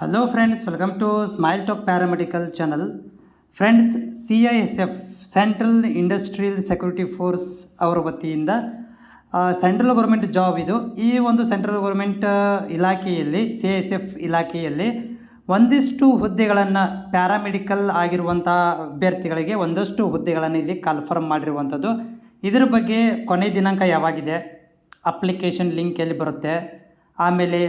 Hello friends, welcome to smile talk paramedical channel. Friends, CISF central industrial security force ಅವರ ವತಿಯಿಂದ central government job ಇದು. ಈ ಒಂದು central government ಇಲಾಖೆಯಲ್ಲಿ CISF ಇಲಾಖೆಯಲ್ಲಿ ಒಂದಿಷ್ಟು ಹುದ್ದೆಗಳನ್ನು ಪ್ಯಾರಾಮೆಡಿಕಲ್ ಆಗಿರುವಂಥ ಅಭ್ಯರ್ಥಿಗಳಿಗೆ ಒಂದಷ್ಟು ಹುದ್ದೆಗಳನ್ನು ಇಲ್ಲಿ ಕನ್ಫರ್ಮ್ ಮಾಡಿರುವಂಥದ್ದು. ಇದರ ಬಗ್ಗೆ ಕೊನೆ ದಿನಾಂಕ ಯಾವಾಗಿದೆ, ಅಪ್ಲಿಕೇಶನ್ ಲಿಂಕ್ ಎಲ್ಲಿ ಬರುತ್ತೆ, ಆಮೇಲೆ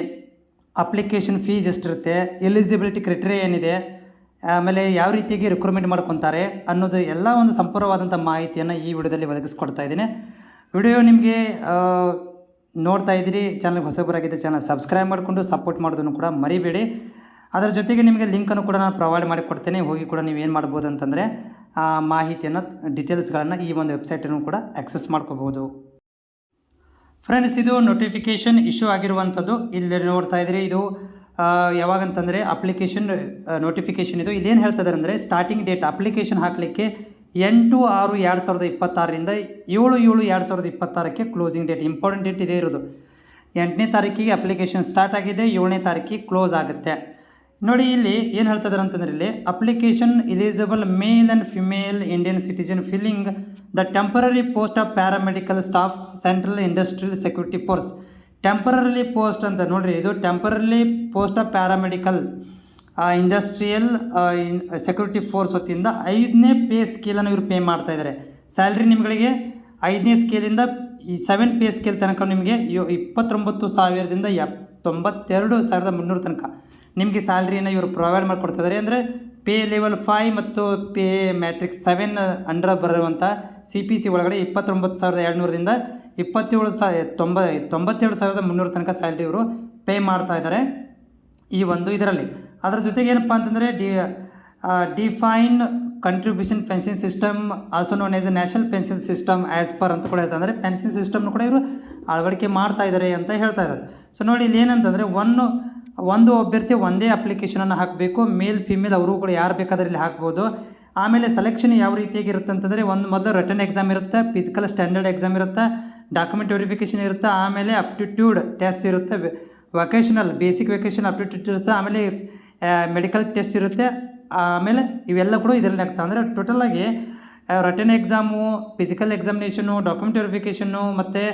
ಅಪ್ಲಿಕೇಶನ್ ಫೀಸ್ ಎಷ್ಟಿರುತ್ತೆ, ಎಲಿಜಿಬಿಲಿಟಿ ಕ್ರೈಟೀರಿಯಾ ಏನಿದೆ, ಆಮೇಲೆ ಯಾವ ರೀತಿಯಾಗಿ ರಿಕ್ರೂಟ್ಮೆಂಟ್ ಮಾಡ್ಕೊತಾರೆ ಅನ್ನೋದು ಎಲ್ಲ ಒಂದು ಸಂಪೂರ್ಣವಾದಂಥ ಮಾಹಿತಿಯನ್ನು ಈ ವಿಡಿಯೋದಲ್ಲಿ ಒದಗಿಸ್ಕೊಡ್ತಾ ಇದ್ದೀನಿ. ವಿಡಿಯೋ ನಿಮಗೆ ನೋಡ್ತಾ ಇದ್ದೀರಿ, ಚಾನಲ್ಗೆ ಹೊಸಬರಾಗಿದ್ದರೆ ಚಾನಲ್ ಸಬ್ಸ್ಕ್ರೈಬ್ ಮಾಡಿಕೊಂಡು ಸಪೋರ್ಟ್ ಮಾಡೋದನ್ನು ಕೂಡ ಮರಿಬೇಡಿ. ಅದರ ಜೊತೆಗೆ ನಿಮಗೆ ಲಿಂಕನ್ನು ಕೂಡ ನಾನು ಪ್ರೊವೈಡ್ ಮಾಡಿ ಕೊಡ್ತೇನೆ. ಹೋಗಿ ಕೂಡ ನೀವು ಏನು ಮಾಡ್ಬೋದು ಅಂತಂದರೆ ಮಾಹಿತಿಯನ್ನು, ಡೀಟೇಲ್ಸ್ಗಳನ್ನು ಈ ಒಂದು ವೆಬ್ಸೈಟನ್ನು ಕೂಡ ಆಕ್ಸೆಸ್ ಮಾಡ್ಕೋಬೋದು. ಫ್ರೆಂಡ್ಸ್, ಇದು ನೋಟಿಫಿಕೇಷನ್ ಇಶ್ಯೂ ಆಗಿರುವಂಥದ್ದು. ಇಲ್ಲಿ ನೋಡ್ತಾ ಇದ್ದೀರಿ, ಇದು ಯಾವಾಗಂತಂದರೆ ಅಪ್ಲಿಕೇಶನ್ ನೋಟಿಫಿಕೇಷನ್ ಇದು. ಇಲ್ಲೇನು ಹೇಳ್ತಿದ್ದಾರೆ ಅಂದರೆ ಸ್ಟಾರ್ಟಿಂಗ್ ಡೇಟ್ ಅಪ್ಲಿಕೇಶನ್ ಹಾಕಲಿಕ್ಕೆ 8/6/2026ರಿಂದ 7/7/2026ಕ್ಕೆ ಕ್ಲೋಸಿಂಗ್ ಡೇಟ್. ಇಂಪಾರ್ಟೆಂಟ್ ಡೇಟ್ ಇದೇ ಇರೋದು. 8ನೇ ತಾರೀಕಿಗೆ ಅಪ್ಲಿಕೇಶನ್ ಸ್ಟಾರ್ಟ್ ಆಗಿದೆ, 7ನೇ ತಾರೀಕಿಗೆ ಕ್ಲೋಸ್ ಆಗುತ್ತೆ. ನೋಡಿ, ಇಲ್ಲಿ ಏನು ಹೇಳ್ತಿದ್ದಾರೆ ಅಂತಂದರೆ ಇಲ್ಲಿ application eligible male and female Indian citizen filling the temporary post of paramedical staffs central industrial security force. Temporary post ಅಂತ ನೋಡಿರಿ, ಇದು temporary post of paramedical industrial security force ವತಿಯಿಂದ 5ನೇ ಪೇ ಸ್ಕೇಲನ್ನು ಇವರು ಪೇ ಮಾಡ್ತಾಯಿದ್ದಾರೆ. ಸ್ಯಾಲ್ರಿ ನಿಮಗೆ 5ನೇ ಸ್ಕೇಲಿಂದ 7 ಪೇ ಸ್ಕೇಲ್ ತನಕ ನಿಮಗೆ 29,000ದಿಂದ 92,300 ತನಕ ನಿಮಗೆ ಸ್ಯಾಲ್ರಿಯನ್ನು ಇವರು ಪ್ರೊವೈಡ್ ಮಾಡಿಕೊಡ್ತಿದ್ದಾರೆ. ಅಂದರೆ ಪೇ ಲೆವೆಲ್ 5 ಮತ್ತು ಪೇ ಮ್ಯಾಟ್ರಿಕ್ಸ್ 7 ಅಂಡರ್ ಬರುವಂಥ CPC ಒಳಗಡೆ 29,200ದಿಂದ 97,300 ತನಕ ಸ್ಯಾಲ್ರಿ ಇವರು ಪೇ ಮಾಡ್ತಾ ಇದ್ದಾರೆ ಈ ಒಂದು ಇದರಲ್ಲಿ. ಅದರ ಜೊತೆಗೆ ಏನಪ್ಪ ಅಂತಂದರೆ define contribution pension system, also known as A national pension system as per ಅಂತ ಕೂಡ ಹೇಳ್ತಾರೆ. ಅಂದರೆ ಪೆನ್ಷನ್ ಸಿಸ್ಟಮ್ನು ಕೂಡ ಇವರು ಅಳವಡಿಕೆ ಮಾಡ್ತಾ ಇದ್ದಾರೆ ಅಂತ ಹೇಳ್ತಾ ಇದ್ದಾರೆ. ಸೊ ನೋಡಿ, ಇಲ್ಲಿ ಏನಂತಂದರೆ ಒಂದು ಅಭ್ಯರ್ಥಿ ಒಂದೇ ಅಪ್ಲಿಕೇಶನನ್ನು ಹಾಕಬೇಕು. ಮೇಲ್ ಫಿಮೇಲ್ ಅವರು ಕೂಡ ಯಾರು ಬೇಕಾದ್ರೆ ಇಲ್ಲಿ ಹಾಕ್ಬೋದು. ಆಮೇಲೆ ಸೆಲೆಕ್ಷನ್ ಯಾವ ರೀತಿಯಾಗಿ ಇರುತ್ತೆ ಅಂತಂದರೆ ಮೊದಲು ರಿಟರ್ನ್ ಎಕ್ಸಾಮ್ ಇರುತ್ತೆ, ಫಿಸಿಕಲ್ ಸ್ಟ್ಯಾಂಡರ್ಡ್ ಎಕ್ಸಾಮ್ ಇರುತ್ತೆ, ಡಾಕ್ಯುಮೆಂಟ್ ವೆರಿಫಿಕೇಷನ್ ಇರುತ್ತೆ, ಆಮೇಲೆ ಅಪ್ಟಿಟ್ಯೂಡ್ ಟೆಸ್ಟ್ ಇರುತ್ತೆ, ವೊಕೇಶನಲ್ ಬೇಸಿಕ್ ವೊಕೇಶನ್ ಅಪ್ಟಿಟ್ಯೂಡ್ ಇರುತ್ತೆ, ಆಮೇಲೆ ಮೆಡಿಕಲ್ ಟೆಸ್ಟ್ ಇರುತ್ತೆ. ಆಮೇಲೆ ಇವೆಲ್ಲ ಕೂಡ ಇದರಲ್ಲಿ ಆಗ್ತವೆ. ಅಂದರೆ ಟೋಟಲಾಗಿ written exam, physical examination, document verification ಮತ್ತು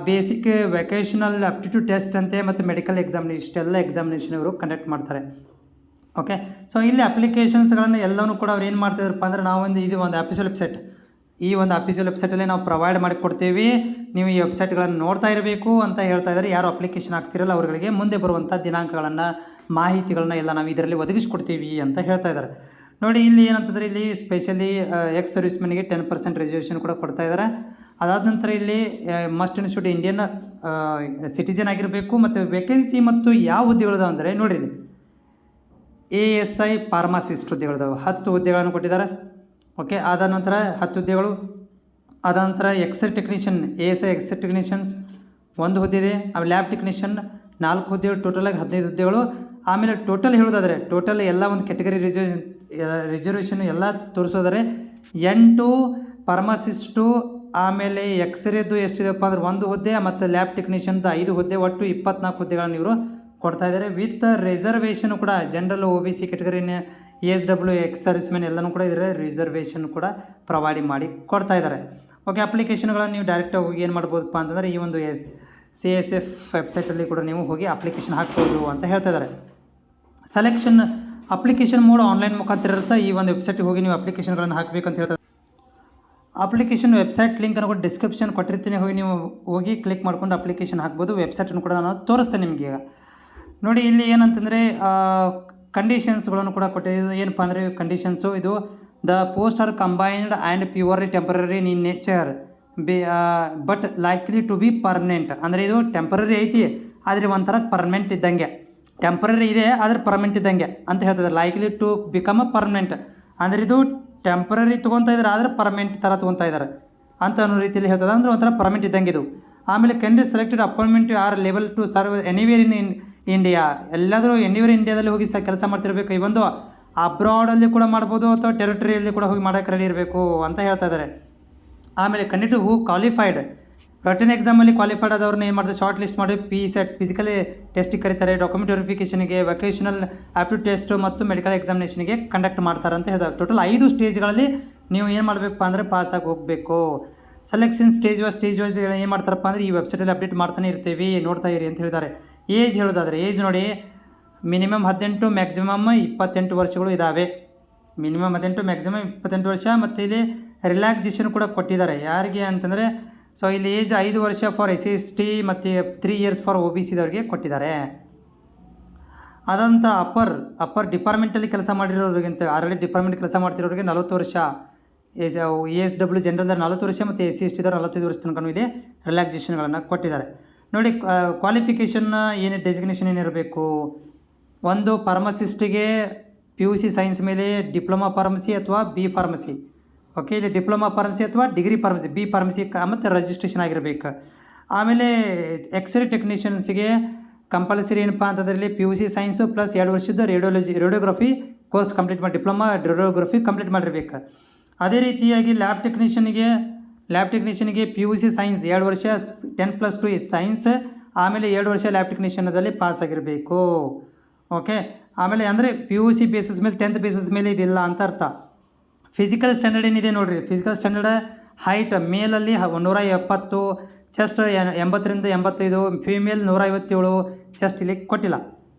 ಬೇಸಿಕ್ ವೊಕೇಶನಲ್ ಅಪ್ಟಿಟ್ಯೂಡ್ ಟೆಸ್ಟ್ ಅಂತೆ ಮತ್ತು ಮೆಡಿಕಲ್ ಎಕ್ಸಾಮಿನೇಷನ್, ಇಷ್ಟೆಲ್ಲ ಎಕ್ಸಾಮಿನೇಷನ್ ಇವರು ಕಂಡಕ್ಟ್ ಮಾಡ್ತಾರೆ. ಓಕೆ, ಸೊ ಇಲ್ಲಿ ಅಪ್ಲಿಕೇಶನ್ಸ್ಗಳನ್ನು ಎಲ್ಲವೂ ಕೂಡ ಅವ್ರು ಏನು ಮಾಡ್ತಿದ್ದಾರಪ್ಪ ಅಂದರೆ ಇದು ಒಂದು ಅಫಿಷಿಯಲ್ ವೆಬ್ಸೈಟ್, ಈ ಒಂದು ಅಫಿಷಿಯಲ್ ವೆಬ್ಸೈಟಲ್ಲಿ ನಾವು ಪ್ರೊವೈಡ್ ಮಾಡಿ ಕೊಡ್ತೀವಿ, ನೀವು ಈ ವೆಬ್ಸೈಟ್ಗಳನ್ನು ನೋಡ್ತಾ ಇರಬೇಕು ಅಂತ ಹೇಳ್ತಾ ಇದ್ದಾರೆ. ಯಾರು ಅಪ್ಲಿಕೇಶನ್ ಆಗ್ತಿರಲ್ಲ ಅವರುಗಳಿಗೆ ಮುಂದೆ ಬರುವಂಥ ದಿನಾಂಕಗಳನ್ನು, ಮಾಹಿತಿಗಳನ್ನ ಎಲ್ಲ ನಾವು ಇದರಲ್ಲಿ ಒದಗಿಸ್ಕೊಡ್ತೀವಿ ಅಂತ ಹೇಳ್ತಾ ಇದ್ದಾರೆ. ನೋಡಿ, ಇಲ್ಲಿ ಏನಂತಂದರೆ ಇಲ್ಲಿ ಸ್ಪೆಷಲಿ ಎಕ್ಸ್ ಸರ್ವಿಸ್ಮೆನ್ಗೆ 10% ರಿಸರ್ವೇಷನ್ ಕೂಡ ಕೊಡ್ತಾ ಇದ್ದಾರೆ. ಅದಾದ ನಂತರ ಇಲ್ಲಿ ಮಸ್ಟ್ ಇನ್ಸ್ಟಿಟ್ಯೂಟ್ ಇಂಡಿಯನ್ ಸಿಟಿಜನ್ ಆಗಿರಬೇಕು. ಮತ್ತು ವೇಕೆನ್ಸಿ ಮತ್ತು ಯಾವ ಹುದ್ದೆಗಳಿದಾವೆ ಅಂದರೆ ನೋಡಿರಿ, ಇಲ್ಲಿ ASI ಫಾರ್ಮಾಸಿಸ್ಟ್ ಹುದ್ದೆಗಳಿದಾವೆ, 10 ಹುದ್ದೆಗಳನ್ನು ಕೊಟ್ಟಿದ್ದಾರೆ. ಓಕೆ, ಆದ ನಂತರ 10 ಹುದ್ದೆಗಳು. ಆದ ನಂತರ x-ray technician, ASI x-ray technicians 1 ಹುದ್ದೆ ಇದೆ. ಆಮೇಲೆ ಲ್ಯಾಬ್ ಟೆಕ್ನಿಷಿಯನ್ 4 ಹುದ್ದೆಗಳು, ಟೋಟಲಾಗಿ 15 ಹುದ್ದೆಗಳು. ಆಮೇಲೆ ಟೋಟಲ್ ಹೇಳೋದಾದರೆ ಟೋಟಲ್ ಎಲ್ಲ ಒಂದು ಕ್ಯಾಟಗರಿ ರಿಸರ್ವೇಷನ್ ಎಲ್ಲ ತೋರಿಸೋದಾರೆ 8 ಫಾರ್ಮಾಸಿಸ್ಟು. ಆಮೇಲೆ ಎಕ್ಸ್ರೇದು ಎಷ್ಟಿದೆಪ್ಪ ಅಂದ್ರೆ 1 ಹುದ್ದೆ, ಮತ್ತು ಲ್ಯಾಬ್ ಟೆಕ್ನಿಷಿಯನ್ದು 5 ಹುದ್ದೆ, ಒಟ್ಟು 24 ಹುದ್ದೆಗಳನ್ನು ಇವರು ಕೊಡ್ತಾ ಇದ್ದಾರೆ. ವಿತ್ ರಿಸರ್ವೇಷನ್ ಕೂಡ general, OBC ಕ್ಯಾಟಗರಿನ, ASW, X servicemen ಎಲ್ಲನೂ ಕೂಡ ಇದರ ರಿಸರ್ವೇಷನ್ ಕೂಡ ಪ್ರೊವೈಡ್ ಮಾಡಿ ಕೊಡ್ತಾ ಇದ್ದಾರೆ. ಓಕೆ, ಅಪ್ಲಿಕೇಶನ್ಗಳನ್ನು ನೀವು ಡೈರೆಕ್ಟಾಗಿ ಹೋಗಿ ಏನು ಮಾಡ್ಬೋದಪ್ಪ ಅಂತಂದರೆ ಈ ಒಂದು CISF ವೆಬ್ಸೈಟಲ್ಲಿ ಕೂಡ ನೀವು ಹೋಗಿ ಅಪ್ಲಿಕೇಶನ್ ಹಾಕ್ಬೋದು ಅಂತ ಹೇಳ್ತಾ ಇದ್ದಾರೆ. ಸೆಲೆಕ್ಷನ್ ಅಪ್ಲಿಕೇಶನ್ ಮೋಡ್ ಆನ್ಲೈನ್ ಮುಖಾಂತರ ಇರುತ್ತೆ. ಈ ಒಂದು ವೆಬ್ಸೈಟಿಗೆ ಹೋಗಿ ನೀವು ಅಪ್ಲಿಕೇಶನ್ಗಳನ್ನು ಹಾಕಬೇಕು ಅಂತ ಹೇಳ್ತಾರೆ. ಅಪ್ಲಿಕೇಶನ್ ವೆಬ್ಸೈಟ್ ಲಿಂಕನ್ನು ಕೂಡ ಡಿಸ್ಕ್ರಿಪ್ಷನ್ ಕೊಟ್ಟಿರ್ತೀನಿ, ಹೋಗಿ ಕ್ಲಿಕ್ ಮಾಡ್ಕೊಂಡು ಅಪ್ಲಿಕೇಶನ್ ಹಾಕ್ಬೋದು. ವೆಬ್ಸೈಟನ್ನು ಕೂಡ ನಾನು ತೋರಿಸ್ತೇನೆ ನಿಮಗೆ. ಈಗ ನೋಡಿ, ಇಲ್ಲಿ ಏನಂತಂದರೆ ಕಂಡೀಷನ್ಸ್ಗಳನ್ನು ಕೂಡ ಕೊಟ್ಟಿದ್ದು. ಏನಪ್ಪ ಅಂದರೆ ಕಂಡೀಷನ್ಸು ಇದು the post are combined and purely temporary in nature but likely to be permanent. ಅಂದರೆ ಇದು ಟೆಂಪರರಿ ಐತಿ, ಆದರೆ ಒಂಥರ ಪರ್ಮನೆಂಟ್ ಇದ್ದಂಗೆ. ಟೆಂಪರರಿ ಇದೆ ಆದರೆ ಪರ್ಮನೆಂಟ್ ಇದ್ದಂಗೆ ಅಂತ ಹೇಳ್ತಿದ್ದಾರೆ. Likely to become a permanent ಅಂದರೆ ಇದು ಟೆಂಪರರಿ ತೊಗೊತಾ ಇದ್ದಾರೆ, ಆದರೆ ಪರ್ಮನೆಂಟ್ ಥರ ತೊಗೊತಾ ಇದ್ದಾರೆ ಅಂತ ಅನ್ನೋ ರೀತಿಯಲ್ಲಿ ಹೇಳ್ತದೆ. ಅಂದರೆ ಒಂಥರ ಪರ್ಮನೆಂಟ್ ಇದ್ದಂಗೆ ಇದು. ಆಮೇಲೆ candidate selected appointment are level to serve anywhere in India. ಎಲ್ಲಾದರೂ ಎನಿವೇರ್ ಇಂಡಿಯಾದಲ್ಲಿ ಹೋಗಿ ಕೆಲಸ ಮಾಡ್ತಿರ್ಬೇಕು. ಈ ಒಂದು ಅಬ್ರಾಡಲ್ಲಿ ಕೂಡ ಮಾಡ್ಬೋದು, ಅಥವಾ ಟೆರಿಟರಿಯಲ್ಲಿ ಕೂಡ ಹೋಗಿ ಮಾಡೋಕ್ಕೆ ರೆಡಿ ಇರಬೇಕು ಅಂತ ಹೇಳ್ತಾ ಇದ್ದಾರೆ. ಆಮೇಲೆ ಕ್ಯಾಂಡಿಡೇಟ್ ಹೂ ಕ್ವಾಲಿಫೈಡ್ ರಿಟರ್ನ್ ಎಕ್ಸಾಮಲ್ಲಿ ಕ್ವಾಲಿಫೈಡ್ ಆದವ್ರನ್ನ ಏನು ಮಾಡ್ತಾರೆ, ಶಾರ್ಟ್ ಲಿಸ್ಟ್ ಮಾಡಿ PSET ಫಿಸಿಕಲ್ ಟೆಸ್ಟಿಗೆ ಕರೀತಾರೆ, ಡಾಕ್ಯುಮೆಂಟ್ ವೆರಿಫಿಕೇಷನ್ಗೆ, ವೊಕೇಶನಲ್ ಆಪ್ಟಿಟ್ಯೂಡ್ ಟೆಸ್ಟ್ ಮತ್ತು ಮೆಡಿಕಲ್ ಎಕ್ಸಾಮಿನೇಷನ್ಗೆ ಕಂಡಕ್ಟ್ ಮಾಡ್ತಾರೆ ಅಂತ ಹೇಳಿದ್ದಾರೆ. ಟೋಟಲ್ 5 ಸ್ಟೇಜ್ಗಳಲ್ಲಿ ನೀವು ಏನು ಮಾಡಬೇಕಪ್ಪ ಅಂದರೆ ಪಾಸಾಗಿ ಹೋಗಬೇಕು. ಸೆಲೆಕ್ಷನ್ ಸ್ಟೇಜ್ ವೈಸ್ ಏನು ಮಾಡ್ತಾರಪ್ಪ ಅಂದರೆ ಈ ವೆಬ್ಸೈಟಲ್ಲಿ ಅಪ್ಡೇಟ್ ಮಾಡ್ತಾನೆ ಇರ್ತೀವಿ, ನೋಡ್ತಾ ಇರಿ ಅಂತ ಹೇಳಿದ್ದಾರೆ. ಏಜ್ ಹೇಳೋದಾದರೆ ಏಜ್ ನೋಡಿ, ಮಿನಿಮಮ್ 18 ಮ್ಯಾಕ್ಸಿಮಮ್ 28 ವರ್ಷಗಳು ಇದ್ದಾವೆ. ಮಿನಿಮಮ್ 18 ಮ್ಯಾಕ್ಸಿಮಮ್ 28 ವರ್ಷ. ಮತ್ತು ಇಲ್ಲಿ ರಿಲ್ಯಾಕ್ಸೇಷನ್ ಕೂಡ ಕೊಟ್ಟಿದ್ದಾರೆ. ಯಾರಿಗೆ ಅಂತಂದರೆ ಸೊ ಇಲ್ಲಿ ಏಜ್ 5 ವರ್ಷ ಫಾರ್ SC/ST ಮತ್ತು 3 ಇಯರ್ಸ್ ಫಾರ್ OBC ದವ್ರಿಗೆ ಕೊಟ್ಟಿದ್ದಾರೆ. ಅದಂತ ಅಪ್ಪರ್ ಡಿಪಾರ್ಟ್ಮೆಂಟಲ್ಲಿ ಕೆಲಸ ಮಾಡಿರೋರಿಗಿಂತ ಆಲ್ರೆಡಿ ಡಿಪಾರ್ಟ್ಮೆಂಟ್ ಕೆಲಸ ಮಾಡ್ತಿರೋರಿಗೆ 40 ವರ್ಷ, ASW ಜನರಲ್ದವ್ರು 40 ವರ್ಷ ಮತ್ತು SC/ST ದವ್ರು 45 ವರ್ಷ ತನಕ ಇದೆ ರಿಲ್ಯಾಕ್ಸೇಷನ್ಗಳನ್ನು ಕೊಟ್ಟಿದ್ದಾರೆ. ನೋಡಿ ಕ್ವಾಲಿಫಿಕೇಷನ್ ಏನು ಡೆಸಿಗ್ನೇಷನ್ ಏನಿರಬೇಕು, ಒಂದು ಫಾರ್ಮಸಿಸ್ಟಿಗೆ PUC ಸೈನ್ಸ್ ಮೇಲೆ ಡಿಪ್ಲೊಮಾ ಫಾರ್ಮಸಿ ಅಥವಾ B ಫಾರ್ಮಸಿ. ಓಕೆ, ಇಲ್ಲಿ ಡಿಪ್ಲೊಮಾ ಫಾರ್ಮಸಿ ಅಥವಾ ಡಿಗ್ರಿ ಫಾರ್ಮಸಿ B ಫಾರ್ಮಸಿ ಮತ್ತು ರಿಜಿಸ್ಟ್ರೇಷನ್ ಆಗಿರಬೇಕು. ಆಮೇಲೆ ಎಕ್ಸ್ರೇ ಟೆಕ್ನಿಷಿಯನ್ಸ್ಗೆ ಕಂಪಲ್ಸರಿ ಏನಪ್ಪ ಅಂತಂದರೆ PUC ಸೈನ್ಸು ಪ್ಲಸ್ 2 ವರ್ಷದ ರೇಡಿಯೋಗ್ರಫಿ ಕೋರ್ಸ್ ಕಂಪ್ಲೀಟ್ ಮಾಡಿ, ಡಿಪ್ಲೊಮಾ ರೇಡಿಯೋಗ್ರಫಿ ಕಂಪ್ಲೀಟ್ ಮಾಡಿರಬೇಕು. ಅದೇ ರೀತಿಯಾಗಿ ಲ್ಯಾಬ್ ಟೆಕ್ನಿಷಿಯನ್ಗೆ PUC ಸೈನ್ಸ್ 2 ವರ್ಷ 10+2 ಸೈನ್ಸ್, ಆಮೇಲೆ 2 ವರ್ಷ ಲ್ಯಾಬ್ ಟೆಕ್ನಿಷಿಯನ್ದಲ್ಲಿ ಪಾಸ್ ಆಗಿರಬೇಕು. ಓಕೆ, ಆಮೇಲೆ ಅಂದರೆ PUC ಬೇಸಿಸ್ ಮೇಲೆ 10th ಬೇಸಿಸ್ ಮೇಲೆ ಇದಿಲ್ಲ ಅಂತ ಅರ್ಥ. ಫಿಸಿಕಲ್ ಸ್ಟ್ಯಾಂಡರ್ಡ್ ಏನಿದೆ ನೋಡಿರಿ, ಫಿಸಿಕಲ್ ಸ್ಟ್ಯಾಂಡರ್ಡ್ ಹೈಟ್ ಮೇಲಲ್ಲಿ 170, ಚೆಸ್ಟ್ 80ರಿಂದ 85, ಫೀಮೇಲ್ 157, ಚೆಸ್ಟ್ ಇಲ್ಲಿ ಕೊಟ್ಟಿಲ್ಲ.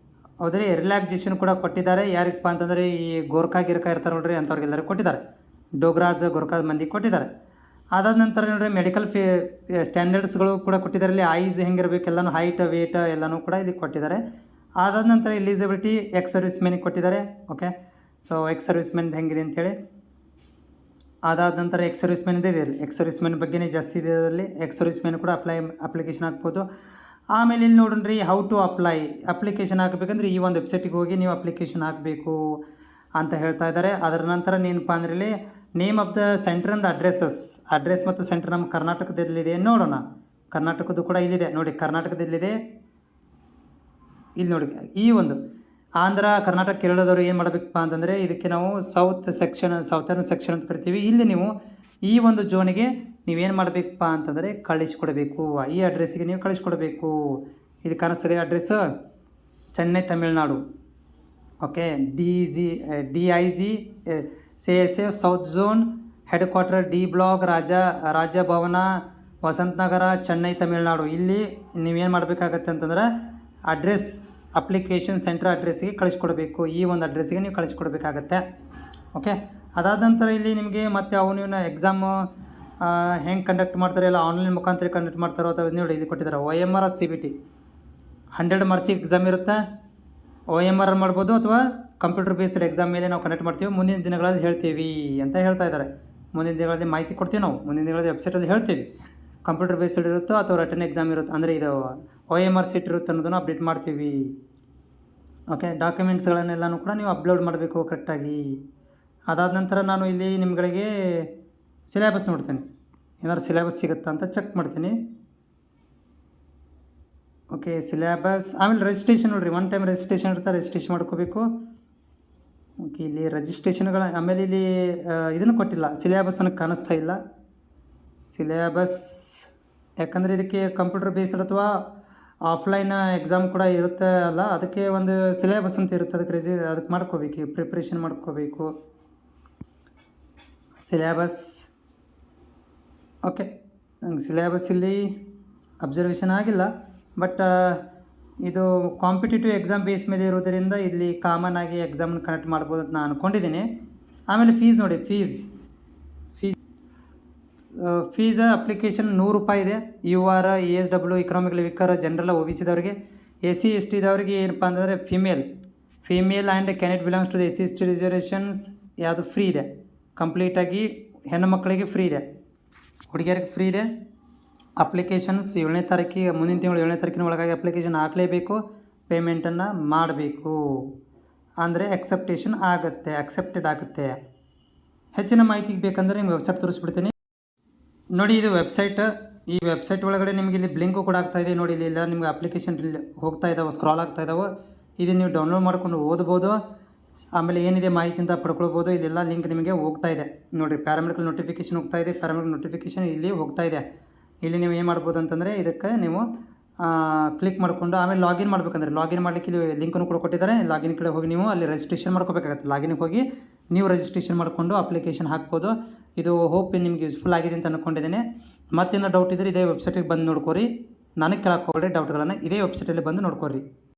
ಹೌದ್ರಿ, ರಿಲ್ಯಾಕ್ಸೇಷನ್ ಕೂಡ ಕೊಟ್ಟಿದ್ದಾರೆ. ಯಾರಿಗಪ್ಪ ಅಂತಂದರೆ ಈ ಗೋರ್ಖಾ ಇರ್ತಾರೆ ನೋಡ್ರಿ, ಅಂಥವ್ರಿಗೆಲ್ಲರೂ ಕೊಟ್ಟಿದ್ದಾರೆ. ಗೋರ್ಖಾ ಮಂದಿ ಕೊಟ್ಟಿದ್ದಾರೆ. ಅದಾದ ನಂತರ ನೋಡ್ರಿ ಮೆಡಿಕಲ್ ಸ್ಟ್ಯಾಂಡರ್ಡ್ಸ್ಗಳು ಕೂಡ ಕೊಟ್ಟಿದ್ದಾರೆ. ಇಲ್ಲಿ ಐಸ್ ಹೆಂಗಿರಬೇಕು ಎಲ್ಲನೂ, ಹೈಟ್ ವೇಟ್ ಎಲ್ಲನೂ ಕೂಡ ಇಲ್ಲಿ ಕೊಟ್ಟಿದ್ದಾರೆ. ಅದಾದ ನಂತರ ಎಲಿಜಿಬಿಲಿಟಿ ಎಕ್ಸ್ ಸರ್ವಿಸ್ ಮೆನ್ಗೆ ಕೊಟ್ಟಿದ್ದಾರೆ. Okay, so ex service men ಹೆಂಗಿದೆ ಅಂಥೇಳಿ. ಅದಾದ ನಂತರ ಎಕ್ಸ್ ಸರ್ವಿಸ್ ಮೆನ್ ಇದೆ ಇಲ್ಲಿ, ಎಕ್ಸ್ ಸರ್ವಿಸ್ ಮೆನ್ ಬಗ್ಗೆನೇ ಜಾಸ್ತಿ ಇದೆ ಅದರಲ್ಲಿ. ಎಕ್ಸ್ ಸರ್ವಿಸ್ ಮೆನ್ ಕೂಡ ಅಪ್ಲಿಕೇಶನ್ ಹಾಕ್ಬೋದು. ಆಮೇಲೆ ಇಲ್ಲಿ ನೋಡ್ರಿ ಹೌ ಟು ಅಪ್ಲಿಕೇಶನ್ ಹಾಕಬೇಕಂದ್ರೆ ಈ ಒಂದು ವೆಬ್ಸೈಟಿಗೆ ಹೋಗಿ ನೀವು ಅಪ್ಲಿಕೇಶನ್ ಹಾಕಬೇಕು ಅಂತ ಹೇಳ್ತಾ ಇದ್ದಾರೆ. ಅದರ ನಂತರ ಏನಪ್ಪ ಅಂದರೆ ಇಲ್ಲಿ name of the centre and address ಮತ್ತು ಸೆಂಟರ್ ನಮ್ಮ ಕರ್ನಾಟಕದಲ್ಲಿದೆ. ನೋಡೋಣ, ಕರ್ನಾಟಕದ್ದು ಕೂಡ ಇಲ್ಲಿದೆ ನೋಡಿ, ಕರ್ನಾಟಕದಲ್ಲಿದೆ. ಇಲ್ಲಿ ನೋಡಿ, ಈ ಒಂದು ಆಂಧ್ರ, ಕರ್ನಾಟಕ, ಕೇರಳದವರು ಏನು ಮಾಡಬೇಕಪ್ಪ ಅಂತಂದರೆ ಇದಕ್ಕೆ ನಾವು ಸೌತರ್ನ್ ಸೆಕ್ಷನ್ ಅಂತ ಕರಿತೀವಿ. ಇಲ್ಲಿ ನೀವು ಈ ಒಂದು ಝೋನಿಗೆ ನೀವೇನು ಮಾಡಬೇಕಪ್ಪ ಅಂತಂದರೆ ಕಳಿಸ್ಕೊಡ್ಬೇಕು. ಈ ಅಡ್ರೆಸ್ಸಿಗೆ ನೀವು ಕಳಿಸ್ಕೊಡ್ಬೇಕು. ಇದು ಕಾಣಿಸ್ತದೆ address, Chennai Tamil Nadu. Okay, DIG CSF south zone head quarter D block, Raj Bhavan, Vasantha Nagar, Chennai Tamil Nadu. ಇಲ್ಲಿ ನೀವೇನು ಮಾಡಬೇಕಾಗತ್ತೆ ಅಂತಂದ್ರೆ ಅಡ್ರೆಸ್ ಅಪ್ಲಿಕೇಶನ್ ಸೆಂಟರ್ ಅಡ್ರೆಸ್ಸಿಗೆ ಕಳಿಸ್ಕೊಡ್ಬೇಕು. ಈ ಒಂದು ಅಡ್ರೆಸ್ಸಿಗೆ ನೀವು ಕಳಿಸ್ಕೊಡ್ಬೇಕಾಗತ್ತೆ. ಓಕೆ, ಅದಾದ ನಂತರ ಇಲ್ಲಿ ನಿಮಗೆ ಮತ್ತೆ ನೀವು ಎಕ್ಸಾಮು ಹೆಂಗೆ ಕಂಡಕ್ಟ್ ಮಾಡ್ತಾರೆ, ಎಲ್ಲ ಆನ್ಲೈನ್ ಮುಖಾಂತರ ಕಂಡಕ್ಟ್ ಮಾಡ್ತಾರೋ ಅಥವಾ ನೋಡಿ ಇದು ಕೊಟ್ಟಿದ್ದಾರೆ. OMR ಅಥವಾ CBT 100 ಮಾರ್ಕ್ಸಿಗೆ ಎಕ್ಸಾಮ್ ಇರುತ್ತೆ. OMR ಮಾಡ್ಬೋದು ಅಥವಾ ಕಂಪ್ಯೂಟರ್ ಬೇಸ್ಡ್ ಎಕ್ಸಾಮ್ ಮೇಲೆ ನಾವು ಕಂಡಕ್ಟ್ ಮಾಡ್ತೀವಿ. ಮುಂದಿನ ದಿನಗಳಲ್ಲಿ ಹೇಳ್ತೀವಿ ಅಂತ ಹೇಳ್ತಾ ಇದ್ದಾರೆ. ಮುಂದಿನ ದಿನಗಳಲ್ಲಿ ಮಾಹಿತಿ ಕೊಡ್ತೀವಿ ನಾವು, ಮುಂದಿನ ದಿನಗಳಲ್ಲಿ ವೆಬ್ಸೈಟಲ್ಲಿ ಹೇಳ್ತೀವಿ. ಕಂಪ್ಯೂಟರ್ ಬೇಸ್ಡ್ ಇರುತ್ತೋ ಅಥವಾ ರಿಟರ್ನ್ ಎಕ್ಸಾಮ್ ಇರುತ್ತೆ, ಅಂದರೆ ಇದು OMR ಸೀಟ್ ಇರುತ್ತೆ ಅನ್ನೋದನ್ನು ಅಪ್ಡೇಟ್ ಮಾಡ್ತೀವಿ. ಓಕೆ, ಡಾಕ್ಯುಮೆಂಟ್ಸ್ಗಳನ್ನೆಲ್ಲನೂ ಕೂಡ ನೀವು ಅಪ್ಲೋಡ್ ಮಾಡಬೇಕು ಕರೆಕ್ಟಾಗಿ. ಅದಾದ ನಂತರ ನಾನು ಇಲ್ಲಿ ನಿಮ್ಗಳಿಗೆ ಸಿಲೆಬಸ್ ನೋಡ್ತೀನಿ, ಏನಾದ್ರು ಸಿಲೆಬಸ್ ಸಿಗುತ್ತಾ ಅಂತ ಚೆಕ್ ಮಾಡ್ತೀನಿ. Okay, syllabus. ಆಮೇಲೆ ರಿಜಿಸ್ಟ್ರೇಷನ್ ನೋಡಿರಿ, ಒನ್ ಟೈಮ್ ರಿಜಿಸ್ಟ್ರೇಷನ್ ಇರುತ್ತೆ, ರಿಜಿಸ್ಟ್ರೇಷನ್ ಮಾಡ್ಕೋಬೇಕು. ಓಕೆ, ಇಲ್ಲಿ ರಿಜಿಸ್ಟ್ರೇಷನ್ಗಳ ಆಮೇಲೆ ಇಲ್ಲಿ ಇದನ್ನು ಕೊಟ್ಟಿಲ್ಲ, ಸಿಲೆಬಸ್ ನನಗೆ ಕಾಣಿಸ್ತಾ ಇಲ್ಲ ಸಿಲೆಬಸ್. ಯಾಕಂದರೆ ಇದಕ್ಕೆ ಕಂಪ್ಯೂಟರ್ ಬೇಸ್ಡ್ ಅಥವಾ ಆಫ್ಲೈನ್ ಎಕ್ಸಾಮ್ ಕೂಡ ಇರುತ್ತೆ ಅಲ್ಲ, ಅದಕ್ಕೆ ಒಂದು ಸಿಲೆಬಸ್ ಅಂತ ಇರುತ್ತೆ, ಅದಕ್ಕೆ ಮಾಡ್ಕೋಬೇಕು, ಪ್ರಿಪ್ರೇಷನ್ ಮಾಡ್ಕೋಬೇಕು ಸಿಲೆಬಸ್. ಓಕೆ, ನಂಗೆ ಸಿಲೆಬಸ್ ಇಲ್ಲಿ ಅಬ್ಸರ್ವೇಷನ್ ಆಗಿಲ್ಲ, ಬಟ್ ಇದು ಕಾಂಪಿಟೇಟಿವ್ ಎಕ್ಸಾಮ್ ಬೇಸ್ ಮೇಲೆ ಇರೋದರಿಂದ ಇಲ್ಲಿ ಕಾಮನ್ ಆಗಿ ಎಕ್ಸಾಮನ್ನು ಕನೆಕ್ಟ್ ಮಾಡ್ಬೋದು ಅಂತ ನಾನು ಅಂದ್ಕೊಂಡಿದ್ದೀನಿ. ಆಮೇಲೆ ಫೀಸ್ ನೋಡಿ, ಫೀಸ್ ಅಪ್ಲಿಕೇಶನ್ 100 ರೂಪಾಯಿ ಇದೆ. UR, ASW, economically weaker, general, OBC ದವರಿಗೆ. SC/ST ದವರಿಗೆ ಏನಪ್ಪ ಅಂತಂದರೆ female and candidate belongs to the SC/ST reservations ಯಾವುದು ಫ್ರೀ ಇದೆ, ಕಂಪ್ಲೀಟಾಗಿ ಹೆಣ್ಣು ಮಕ್ಕಳಿಗೆ ಫ್ರೀ ಇದೆ, ಹುಡುಗಿಯರಿಗೆ ಫ್ರೀ ಇದೆ. ಅಪ್ಲಿಕೇಶನ್ಸ್ 7ನೇ ತಾರೀಕಿಗೆ, ಮುಂದಿನ ತಿಂಗಳು 7ನೇ ತಾರೀಕಿನ ಒಳಗಾಗಿ ಅಪ್ಲಿಕೇಶನ್ ಹಾಕಲೇಬೇಕು, ಪೇಮೆಂಟನ್ನು ಮಾಡಬೇಕು, ಅಂದರೆ ಅಕ್ಸೆಪ್ಟೆಡ್ ಆಗುತ್ತೆ. ಹೆಚ್ಚಿನ ಮಾಹಿತಿಗೆ ಬೇಕಂದರೆ ನಿಮ್ಗೆ ವೆಬ್ಸೈಟ್ ತೋರಿಸ್ಬಿಡ್ತೀನಿ ನೋಡಿ. ಇದು ವೆಬ್ಸೈಟ್, ಈ ವೆಬ್ಸೈಟ್ ಒಳಗಡೆ ನಿಮಗೆ ಇಲ್ಲಿ ಬ್ಲಿಂಕು ಕೂಡ ಆಗ್ತಾಯಿದೆ ನೋಡಿ. ಇಲ್ಲ ನಿಮ್ಗೆ ಅಪ್ಲಿಕೇಶನ್ ಹೋಗ್ತಾ ಇದ್ದಾವೆ, ಸ್ಕ್ರಾಲ್ ಆಗ್ತಾ ಇದ್ದಾವೆ. ಇದು ನೀವು ಡೌನ್ಲೋಡ್ ಮಾಡ್ಕೊಂಡು ಓದ್ಬೋದು. ಆಮೇಲೆ ಏನಿದೆ ಮಾಹಿತಿ ಅಂತ ಪಡ್ಕೊಳ್ಬೋದು. ಇದೆಲ್ಲ ಲಿಂಕ್ ನಿಮಗೆ ಹೋಗ್ತಾ ಇದೆ ನೋಡಿರಿ. ಪ್ಯಾರಾಮೆಡಿಕಲ್ ನೋಟಿಫಿಕೇಷನ್ ಹೋಗ್ತಾ ಇದೆ, ಪ್ಯಾರಾಮೆಡಿಕಲ್ ನೋಟಿಫಿಕೇಷನ್ ಇಲ್ಲಿ ಹೋಗ್ತಾ ಇದೆ. ಇಲ್ಲಿ ನೀವು ಏನು ಮಾಡ್ಬೋದು ಅಂತಂದರೆ ಇದಕ್ಕೆ ನೀವು ಕ್ಲಿಕ್ ಮಾಡಿಕೊಂಡು ಆಮೇಲೆ ಲಾಗಿನ್ ಮಾಡಬೇಕಂದ್ರೆ ಲಾಗಿನ್ ಮಾಡಲಿಕ್ಕೆ ಇದು ಲಿಂಕನ್ನು ಕೂಡ ಕೊಟ್ಟಿದ್ದಾರೆ. ಲಾಗಿನ್ ಕಡೆ ಹೋಗಿ ನೀವು ಅಲ್ಲಿ ರಿಜಿಸ್ಟ್ರೇಷನ್ ಮಾಡ್ಕೋಬೇಕಾಗತ್ತೆ. ಲಾಗಿನ್ಗೆ ಹೋಗಿ ನೀವು ರಿಜಿಸ್ಟ್ರೇಷನ್ ಮಾಡಿಕೊಂಡು ಅಪ್ಲಿಕೇಶನ್ ಹಾಕ್ಬೋದು. ಇದು ಹೋಪ್ ನಿಮ್ಗೆ ಯೂಸ್ಫುಲ್ ಆಗಿದೆ ಅಂತ ಅಂದ್ಕೊಂಡಿದ್ದೀನಿ. ಮತ್ತೇನೋ ಡೌಟ್ ಇದ್ದರೆ ಇದೇ ವೆಬ್ಸೈಟಿಗೆ ಬಂದು ನೋಡ್ಕೊರಿ. ನನಗೆ ಕೇಳಕ್ಕೆ ಹೋಗ್ಬೇಡಿ ಡೌಟ್ಗಳನ್ನು, ಇದೇ ವೆಬ್ಸೈಟಲ್ಲಿ ಬಂದು ನೋಡ್ಕೊರಿ.